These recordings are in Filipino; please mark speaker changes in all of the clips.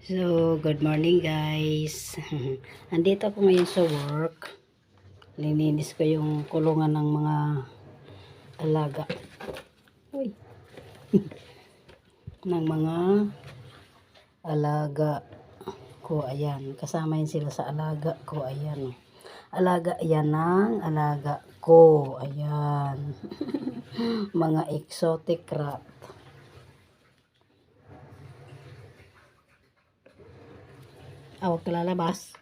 Speaker 1: So, good morning guys. Andito ako ngayon sa work. Lininis ko yung kulungan ng mga alaga. Uy. ng mga alaga ko. Ayan. Kasama yun sila sa alaga ko. Ayan. Alaga yan ng alaga ko. Ayan. mga exotic rat. Huwag ka lalabas.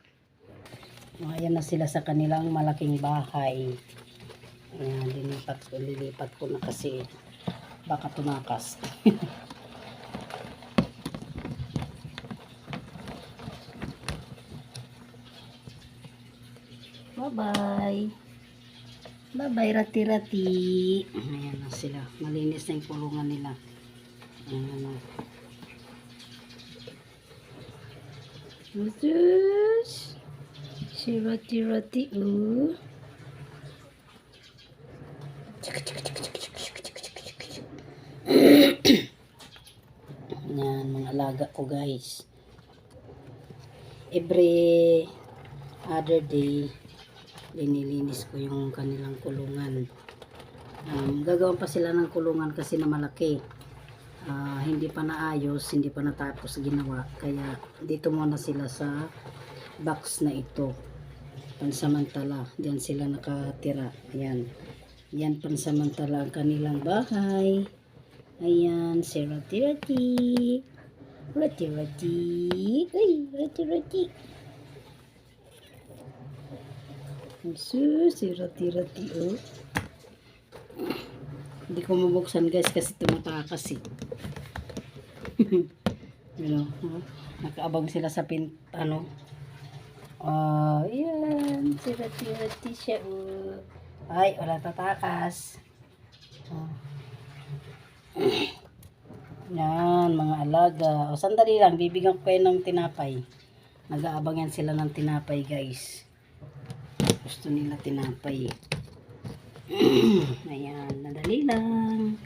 Speaker 1: Ayan na sila sa kanilang malaking bahay. Ayan, lilipat ko na kasi baka tumakas. Bye-bye. Bye-bye, rati-rati. Ayan na sila. Malinis na yung kulungan nila. Ayan na. Sus. Si rati-rati, Yan, mga alaga ko guys. Every other day, linilinis ko yung kanilang kulungan. Gagawin pa sila ng kulungan kasi na malaki. Hindi pa naayos, hindi pa natapos ginawa. Kaya dito muna sila sa box na ito. Pansamantala, diyan sila nakatira. Ayan. Yan pansamantala ang kanilang bahay. Ayan, si Rati-Rati. Rati-Rati. Ay, Rati-Rati. Si Rati-Rati, Hindi ko mabuksan guys kasi tumatakas eh. Nakaabang sila sa yan, si Rati-Rati siya, Ay, wala tatakas. Yan, mga alaga. Sandali lang, bibigyan ko kayo ng tinapay. Nag-aabang yan sila ng tinapay, guys. Gusto nila tinapay. Ayan, nadali lang.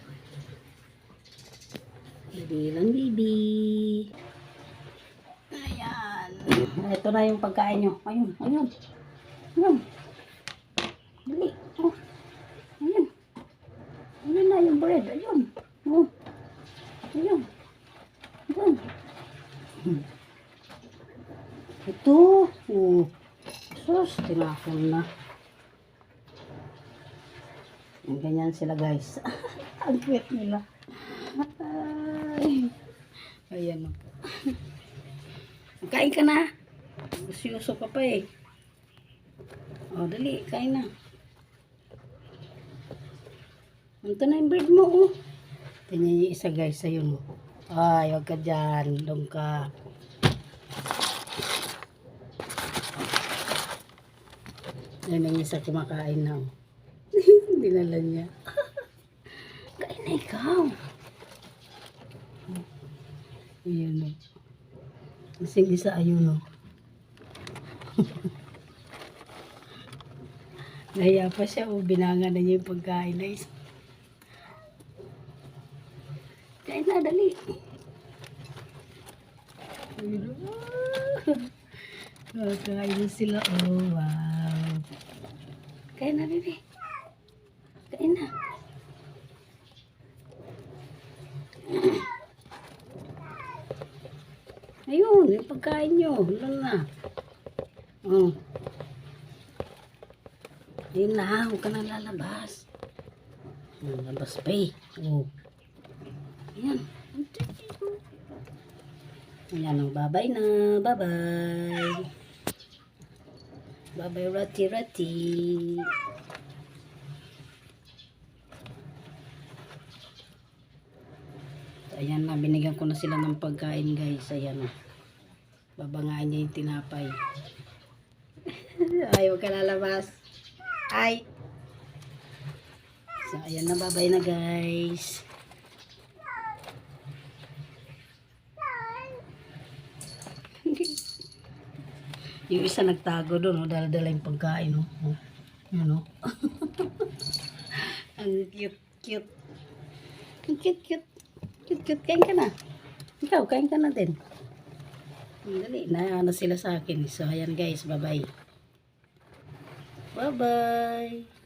Speaker 1: Dali lang, baby. Ayan. Ito na yung pagkain nyo. Ayun, ayun. Ayun. Dali. Oh. Ayun. Ayun na yung bread. Ayun. Oh. Ayun. Ayun. Ito. Oh. Sus, tinapon na. Ganyan sila guys. Ang cute nila. Ay. Ayan na po. Kain ka na. Gusto ka pa eh. O, dali. Kain na. Ito na yung bird mo, Tingnan yung isa guys. Ayun, Ay, huwag ka dyan. Doon ka. Yan ang isa kumakain na. Dinala niya. Kain na ikaw. Ayan, Isang isa, ayun, Nahiya pa siya, binanga na niya yung pagkain na isa. Kain na, dali. Kain na sila, wow. Kain na, baby. Kain na. Ayun, yung pagkain nyo. Lang na. Ayun na, huwag ka na lalabas. Labas pa eh. Ayan. Ayan, bye-bye na. Bye-bye. Bye-bye, Rati-Rati. Ayan na, binigyan ko na sila ng pagkain guys. Ayan na. Babangaan niya yung tinapay. Ay, huwag ka lalabas. Ay. So, ayan na, bye-bye na guys. Yung isa nagtago doon, dala-dala yung pagkain, Yan, Ang cute. Ang cute. Cute. Kain ka na. Ikaw, kain ka na din. Dali, na sila sa akin. So, ayan guys, bye-bye. Bye-bye.